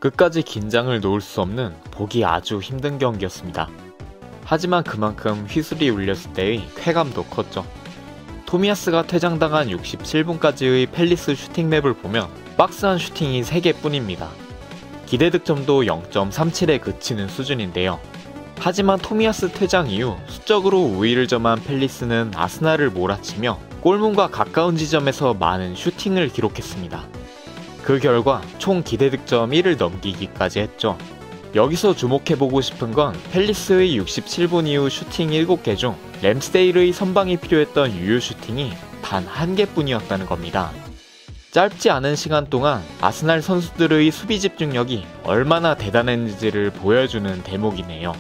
끝까지 긴장을 놓을 수 없는 보기 아주 힘든 경기였습니다. 하지만 그만큼 휘슬이 울렸을 때의 쾌감도 컸죠. 토미야스가 퇴장당한 67분까지의 팰리스 슈팅맵을 보면 박스한 슈팅이 3개뿐입니다. 기대 득점도 0.37에 그치는 수준인데요. 하지만 토미야스 퇴장 이후 수적으로 우위를 점한 팰리스는 아스날을 몰아치며 골문과 가까운 지점에서 많은 슈팅을 기록했습니다. 그 결과 총 기대 득점 1을 넘기기까지 했죠. 여기서 주목해보고 싶은 건 팰리스의 67분 이후 슈팅 7개 중 램스데일의 선방이 필요했던 유효 슈팅이 단 1개뿐이었다는 겁니다. 짧지 않은 시간 동안 아스날 선수들의 수비 집중력이 얼마나 대단했는지를 보여주는 대목이네요.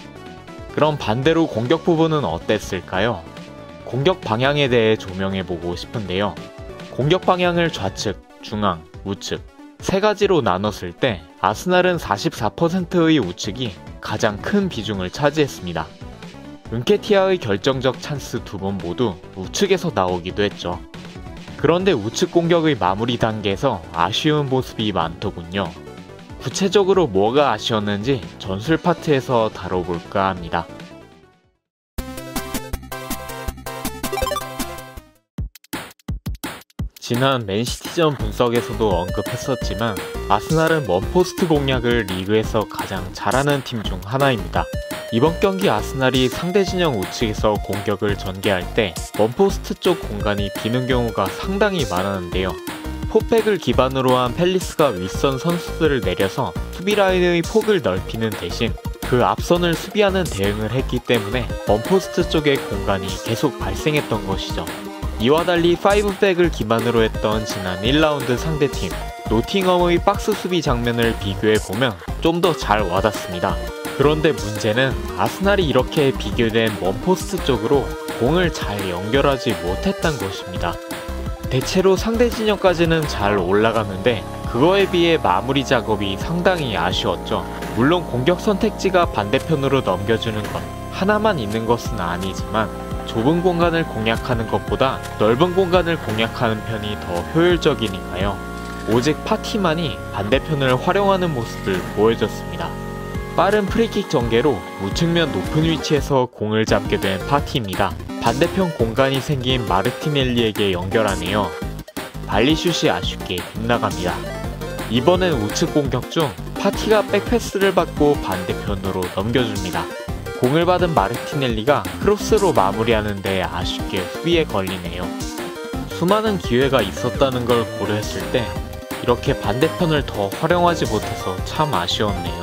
그럼 반대로 공격 부분은 어땠을까요? 공격 방향에 대해 조명해보고 싶은데요. 공격 방향을 좌측, 중앙, 우측 세 가지로 나눴을 때 아스날은 44%의 우측이 가장 큰 비중을 차지했습니다. 은케티아의 결정적 찬스 2번 모두 우측에서 나오기도 했죠. 그런데 우측 공격의 마무리 단계에서 아쉬운 모습이 많더군요. 구체적으로 뭐가 아쉬웠는지 전술 파트에서 다뤄볼까 합니다. 지난 맨시티전 분석에서도 언급했었지만 아스날은 먼포스트 공략을 리그에서 가장 잘하는 팀 중 하나입니다. 이번 경기 아스날이 상대 진영 우측에서 공격을 전개할 때 먼포스트 쪽 공간이 비는 경우가 상당히 많았는데요. 포백을 기반으로 한 팰리스가 윗선 선수들을 내려서 수비 라인의 폭을 넓히는 대신 그 앞선을 수비하는 대응을 했기 때문에 먼포스트 쪽의 공간이 계속 발생했던 것이죠. 이와 달리 5백을 기반으로 했던 지난 1라운드 상대팀 노팅엄의 박스 수비 장면을 비교해보면 좀 더 잘 와닿습니다. 그런데 문제는 아스날이 이렇게 비교된 먼포스트 쪽으로 공을 잘 연결하지 못했던 것입니다. 대체로 상대 진영까지는 잘 올라갔는데 그거에 비해 마무리 작업이 상당히 아쉬웠죠. 물론 공격 선택지가 반대편으로 넘겨주는 것 하나만 있는 것은 아니지만 좁은 공간을 공략하는 것보다 넓은 공간을 공략하는 편이 더 효율적이니까요. 오직 파티만이 반대편을 활용하는 모습을 보여줬습니다. 빠른 프리킥 전개로 우측면 높은 위치에서 공을 잡게 된 파티입니다. 반대편 공간이 생긴 마르티넬리에게 연결하네요. 발리슛이 아쉽게 빗나갑니다. 이번엔 우측 공격 중 파티가 백패스를 받고 반대편으로 넘겨줍니다. 공을 받은 마르티넬리가 크로스로 마무리하는데 아쉽게 수비에 걸리네요. 수많은 기회가 있었다는 걸 고려했을 때 이렇게 반대편을 더 활용하지 못해서 참 아쉬웠네요.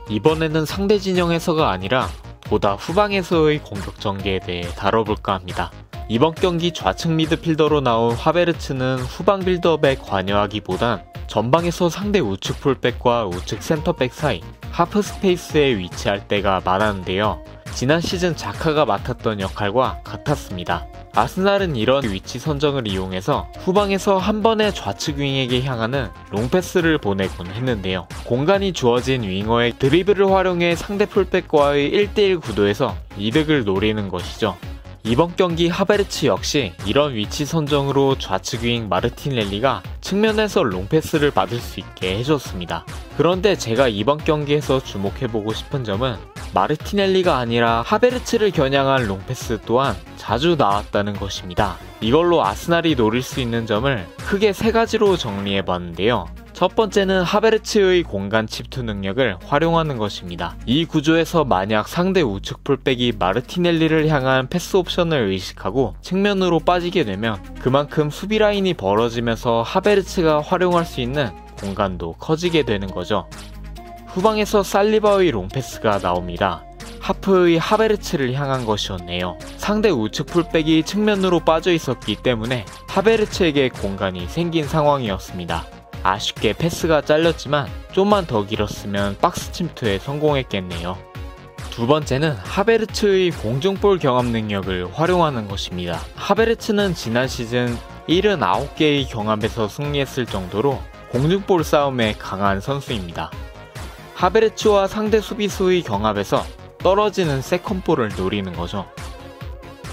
이번에는 상대 진영에서가 아니라 보다 후방에서의 공격 전개에 대해 다뤄볼까 합니다. 이번 경기 좌측 미드필더로 나온 하베르츠는 후방 빌드업에 관여하기보단 전방에서 상대 우측 풀백과 우측 센터백 사이 하프 스페이스에 위치할 때가 많았는데요. 지난 시즌 자카가 맡았던 역할과 같았습니다. 아스날은 이런 위치 선정을 이용해서 후방에서 한 번에 좌측 윙에게 향하는 롱패스를 보내곤 했는데요. 공간이 주어진 윙어의 드리블을 활용해 상대 풀백과의 1대1 구도에서 이득을 노리는 것이죠. 이번 경기 하베르츠 역시 이런 위치 선정으로 좌측 윙 마르티넬리가 측면에서 롱패스를 받을 수 있게 해줬습니다. 그런데 제가 이번 경기에서 주목해보고 싶은 점은 마르티넬리가 아니라 하베르츠를 겨냥한 롱패스 또한 자주 나왔다는 것입니다. 이걸로 아스날이 노릴 수 있는 점을 크게 3가지로 정리해봤는데요. 첫 번째는 하베르츠의 공간 침투 능력을 활용하는 것입니다. 이 구조에서 만약 상대 우측 풀백이 마르티넬리를 향한 패스 옵션을 의식하고 측면으로 빠지게 되면 그만큼 수비 라인이 벌어지면서 하베르츠가 활용할 수 있는 공간도 커지게 되는 거죠. 후방에서 살리바의 롱패스가 나옵니다. 하프의 하베르츠를 향한 것이었네요. 상대 우측 풀백이 측면으로 빠져 있었기 때문에 하베르츠에게 공간이 생긴 상황이었습니다. 아쉽게 패스가 잘렸지만 좀만 더 길었으면 박스 침투에 성공했겠네요. 두 번째는 하베르츠의 공중볼 경험 능력을 활용하는 것입니다. 하베르츠는 지난 시즌 79개의 경합에서 승리했을 정도로 공중볼 싸움에 강한 선수입니다. 하베르츠와 상대 수비수의 경합에서 떨어지는 세컨볼을 노리는 거죠.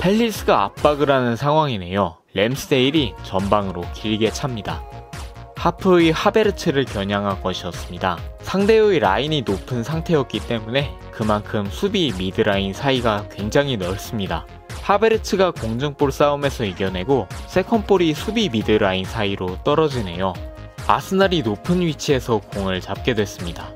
팰리스가 압박을 하는 상황이네요. 램스데일이 전방으로 길게 찹니다. 하프의 하베르츠를 겨냥한 것이었습니다. 상대의 라인이 높은 상태였기 때문에 그만큼 수비 미드라인 사이가 굉장히 넓습니다. 하베르츠가 공중볼 싸움에서 이겨내고 세컨볼이 수비 미드라인 사이로 떨어지네요. 아스날이 높은 위치에서 공을 잡게 됐습니다.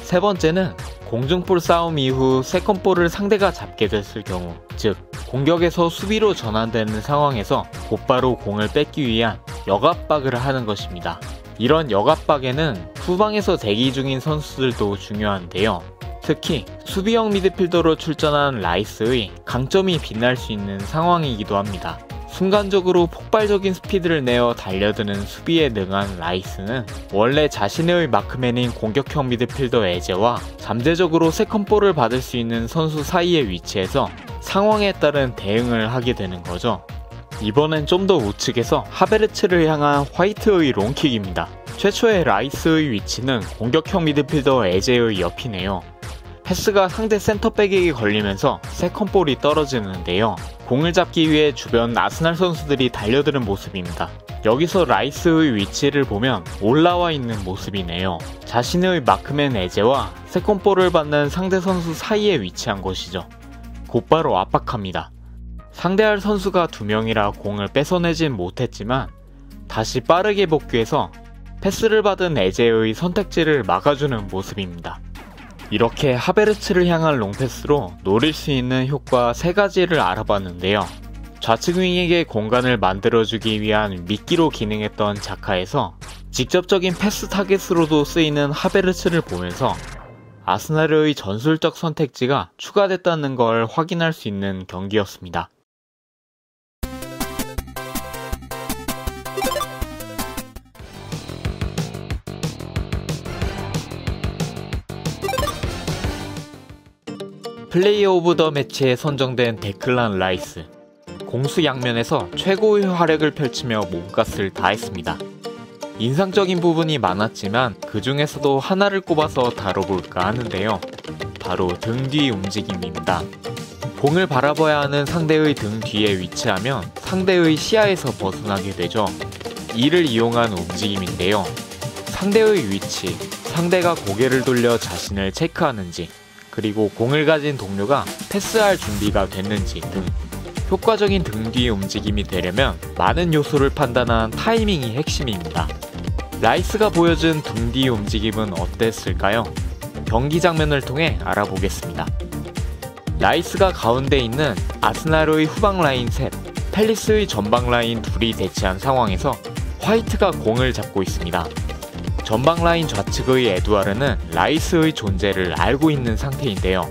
세 번째는 공중볼 싸움 이후 세컨볼을 상대가 잡게 됐을 경우, 즉 공격에서 수비로 전환되는 상황에서 곧바로 공을 뺏기 위한 역압박을 하는 것입니다. 이런 역압박에는 후방에서 대기 중인 선수들도 중요한데요. 특히 수비형 미드필더로 출전한 라이스의 강점이 빛날 수 있는 상황이기도 합니다. 순간적으로 폭발적인 스피드를 내어 달려드는 수비에 능한 라이스는 원래 자신의 마크맨인 공격형 미드필더 에제와 잠재적으로 세컨볼을 받을 수 있는 선수 사이에 위치해서 상황에 따른 대응을 하게 되는 거죠. 이번엔 좀 더 우측에서 하베르츠를 향한 화이트의 롱킥입니다. 최초의 라이스의 위치는 공격형 미드필더 에제의 옆이네요. 패스가 상대 센터백에게 걸리면서 세컨볼이 떨어지는데요. 공을 잡기 위해 주변 아스날 선수들이 달려드는 모습입니다. 여기서 라이스의 위치를 보면 올라와 있는 모습이네요. 자신의 마크맨 에제와 세컨볼을 받는 상대 선수 사이에 위치한 것이죠. 곧바로 압박합니다. 상대할 선수가 2명이라 공을 뺏어내진 못했지만 다시 빠르게 복귀해서 패스를 받은 에제의 선택지를 막아주는 모습입니다. 이렇게 하베르츠를 향한 롱패스로 노릴 수 있는 효과 3가지를 알아봤는데요. 좌측 윙에게 공간을 만들어주기 위한 미끼로 기능했던 자카에서 직접적인 패스 타겟으로도 쓰이는 하베르츠를 보면서 아스날의 전술적 선택지가 추가됐다는 걸 확인할 수 있는 경기였습니다. 플레이어 오브 더 매치에 선정된 데클란 라이스. 공수 양면에서 최고의 활약을 펼치며 몸값을 다했습니다. 인상적인 부분이 많았지만 그 중에서도 하나를 꼽아서 다뤄볼까 하는데요. 바로 등 뒤 움직임입니다. 공을 바라봐야 하는 상대의 등 뒤에 위치하면 상대의 시야에서 벗어나게 되죠. 이를 이용한 움직임인데요. 상대의 위치, 상대가 고개를 돌려 자신을 체크하는지, 그리고 공을 가진 동료가 패스할 준비가 됐는지 등 효과적인 등 뒤 움직임이 되려면 많은 요소를 판단한 타이밍이 핵심입니다. 라이스가 보여준 등 뒤 움직임은 어땠을까요? 경기 장면을 통해 알아보겠습니다. 라이스가 가운데 있는 아스날의 후방 라인 셋, 팰리스의 전방 라인 둘이 대치한 상황에서 화이트가 공을 잡고 있습니다. 전방 라인 좌측의 에두아르는 라이스의 존재를 알고 있는 상태인데요.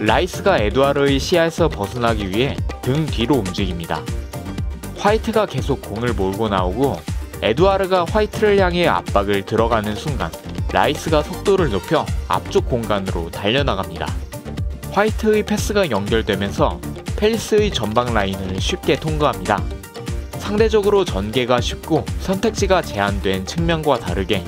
라이스가 에두아르의 시야에서 벗어나기 위해 등 뒤로 움직입니다. 화이트가 계속 공을 몰고 나오고 에두아르가 화이트를 향해 압박을 들어가는 순간 라이스가 속도를 높여 앞쪽 공간으로 달려나갑니다. 화이트의 패스가 연결되면서 팰리스의 전방 라인을 쉽게 통과합니다. 상대적으로 전개가 쉽고 선택지가 제한된 측면과 다르게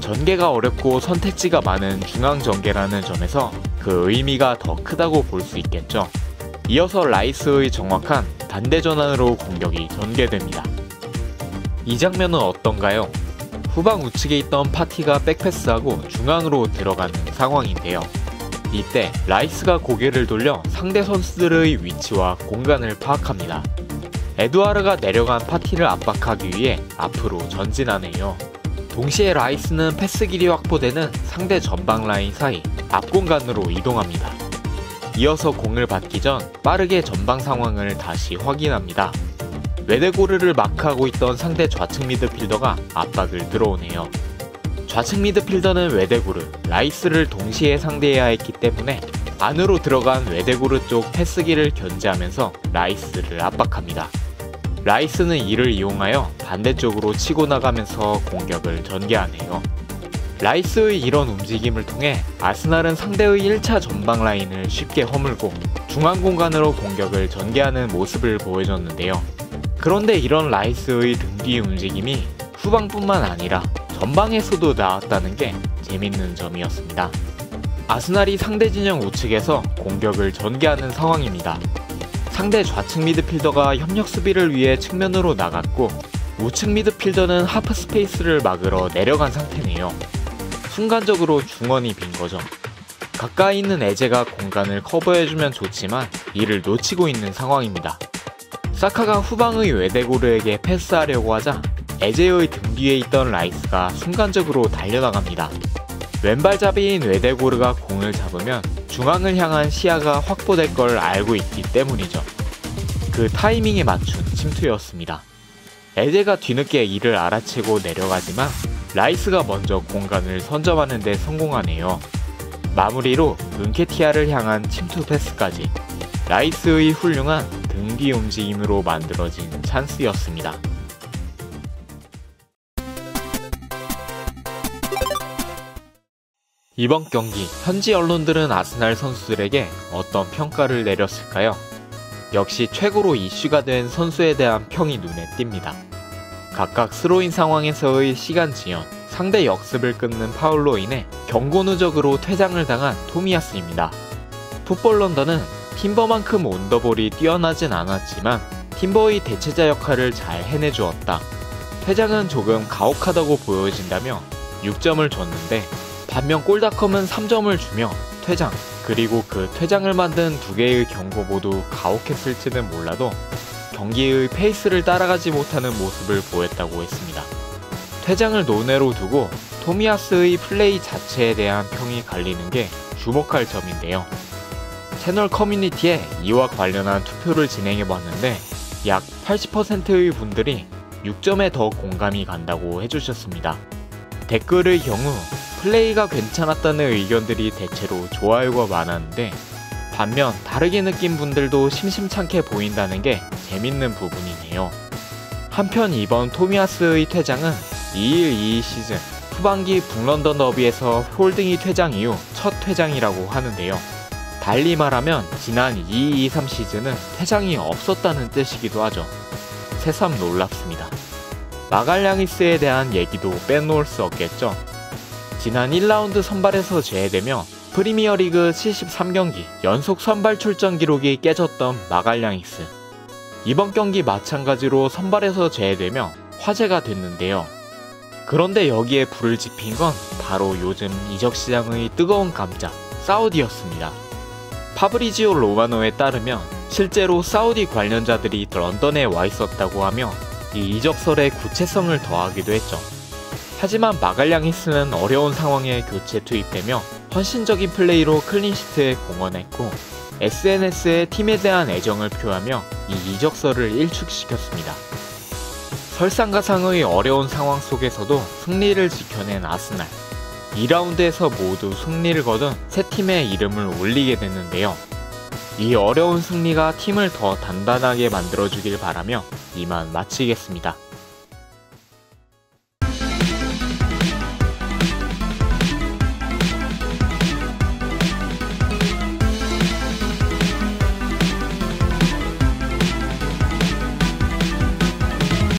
전개가 어렵고 선택지가 많은 중앙 전개라는 점에서 그 의미가 더 크다고 볼 수 있겠죠. 이어서 라이스의 정확한 반대 전환으로 공격이 전개됩니다. 이 장면은 어떤가요? 후방 우측에 있던 파티가 백패스하고 중앙으로 들어가는 상황인데요. 이때 라이스가 고개를 돌려 상대 선수들의 위치와 공간을 파악합니다. 에두아르가 내려간 파티를 압박하기 위해 앞으로 전진하네요. 동시에 라이스는 패스 길이 확보되는 상대 전방 라인 사이 앞 공간으로 이동합니다. 이어서 공을 받기 전 빠르게 전방 상황을 다시 확인합니다. 웨데고르를 마크하고 있던 상대 좌측 미드필더가 압박을 들어오네요. 좌측 미드필더는 웨데고르, 라이스를 동시에 상대해야 했기 때문에 안으로 들어간 웨데고르 쪽 패스기를 견제하면서 라이스를 압박합니다. 라이스는 이를 이용하여 반대쪽으로 치고 나가면서 공격을 전개하네요. 라이스의 이런 움직임을 통해 아스날은 상대의 1차 전방 라인을 쉽게 허물고 중앙 공간으로 공격을 전개하는 모습을 보여줬는데요. 그런데 이런 라이스의 등 뒤 움직임이 후방뿐만 아니라 전방에서도 나왔다는 게 재밌는 점이었습니다. 아스날이 상대 진영 우측에서 공격을 전개하는 상황입니다. 상대 좌측 미드필더가 협력 수비를 위해 측면으로 나갔고 우측 미드필더는 하프 스페이스를 막으러 내려간 상태네요. 순간적으로 중원이 빈 거죠. 가까이 있는 에제가 공간을 커버해주면 좋지만 이를 놓치고 있는 상황입니다. 사카가 후방의 웨데고르에게 패스하려고 하자 에제의 등 뒤에 있던 라이스가 순간적으로 달려나갑니다. 왼발잡이인 웨데고르가 공을 잡으면 중앙을 향한 시야가 확보될 걸 알고 있기 때문이죠. 그 타이밍에 맞춘 침투였습니다. 에제가 뒤늦게 이를 알아채고 내려가지만 라이스가 먼저 공간을 선점하는 데 성공하네요. 마무리로 은케티아를 향한 침투 패스까지. 라이스의 훌륭한 등 뒤 움직임으로 만들어진 찬스였습니다. 이번 경기 현지 언론들은 아스날 선수들에게 어떤 평가를 내렸을까요? 역시 최고로 이슈가 된 선수에 대한 평이 눈에 띕니다. 각각 스로인 상황에서의 시간 지연, 상대 역습을 끊는 파울로 인해 경고 누적으로 퇴장을 당한 토미야스입니다. 풋볼 런던은 팀버만큼 온더볼이 뛰어나진 않았지만 팀버의 대체자 역할을 잘 해내주었다. 퇴장은 조금 가혹하다고 보여진다며 6점을 줬는데 반면 골닷컴은 3점을 주며 퇴장, 그리고 그 퇴장을 만든 두 개의 경고 모두 가혹했을지는 몰라도 경기의 페이스를 따라가지 못하는 모습을 보였다고 했습니다. 퇴장을 논외로 두고 토미야스의 플레이 자체에 대한 평이 갈리는 게 주목할 점인데요. 채널 커뮤니티에 이와 관련한 투표를 진행해봤는데 약 80%의 분들이 6점에 더 공감이 간다고 해주셨습니다. 댓글의 경우 플레이가 괜찮았다는 의견들이 대체로 좋아요가 많았는데 반면 다르게 느낀 분들도 심심찮게 보인다는 게 재밌는 부분이네요. 한편 이번 토미야스의 퇴장은 21-22 시즌 후반기 북런던 더비에서 홀딩이 퇴장 이후 첫 퇴장이라고 하는데요. 달리 말하면 지난 22-23 시즌은 퇴장이 없었다는 뜻이기도 하죠. 새삼 놀랍습니다. 마갈량이스에 대한 얘기도 빼놓을 수 없겠죠. 지난 1라운드 선발에서 제외되며 프리미어리그 73경기 연속 선발 출전 기록이 깨졌던 마갈량이스. 이번 경기 마찬가지로 선발에서 제외되며 화제가 됐는데요. 그런데 여기에 불을 지핀 건 바로 요즘 이적시장의 뜨거운 감자, 사우디였습니다. 파브리지오 로마노에 따르면 실제로 사우디 관련자들이 런던에 와 있었다고 하며 이 이적설에 구체성을 더하기도 했죠. 하지만 마갈량이스는 어려운 상황에 교체 투입되며 헌신적인 플레이로 클린시트에 공헌했고 SNS에 팀에 대한 애정을 표하며 이 이적설을 일축시켰습니다. 설상가상의 어려운 상황 속에서도 승리를 지켜낸 아스날. 2라운드에서 모두 승리를 거둔 세 팀의 이름을 올리게 됐는데요. 이 어려운 승리가 팀을 더 단단하게 만들어주길 바라며 이만 마치겠습니다.